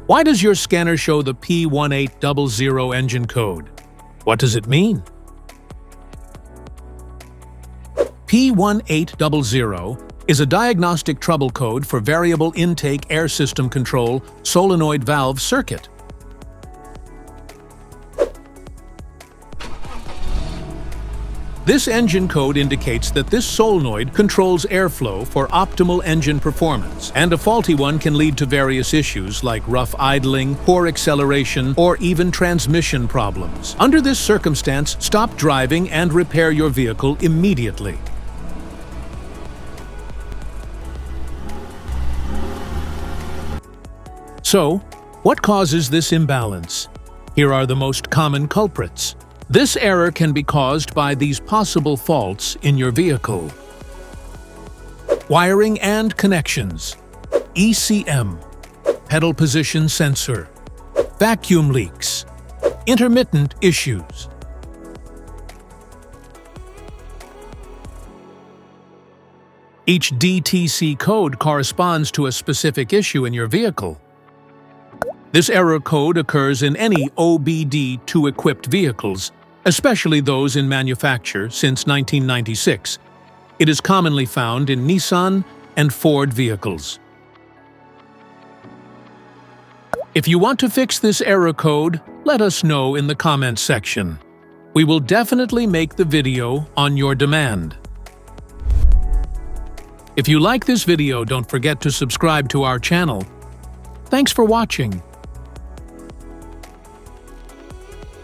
Why does your scanner show the P1800 engine code? What does it mean? P1800 is a diagnostic trouble code for variable intake air system control solenoid valve circuit. This engine code indicates that this solenoid controls airflow for optimal engine performance, and a faulty one can lead to various issues like rough idling, poor acceleration, or even transmission problems. Under this circumstance, stop driving and repair your vehicle immediately. So, what causes this imbalance? Here are the most common culprits. This error can be caused by these possible faults in your vehicle. Wiring and connections, ECM, pedal position sensor, vacuum leaks, intermittent issues. Each DTC code corresponds to a specific issue in your vehicle. This error code occurs in any OBD2 equipped vehicles, especially those in manufacture since 1996. It is commonly found in Nissan and Ford vehicles. If you want to fix this error code, let us know in the comments section. We will definitely make the video on your demand. If you like this video, don't forget to subscribe to our channel. Thanks for watching.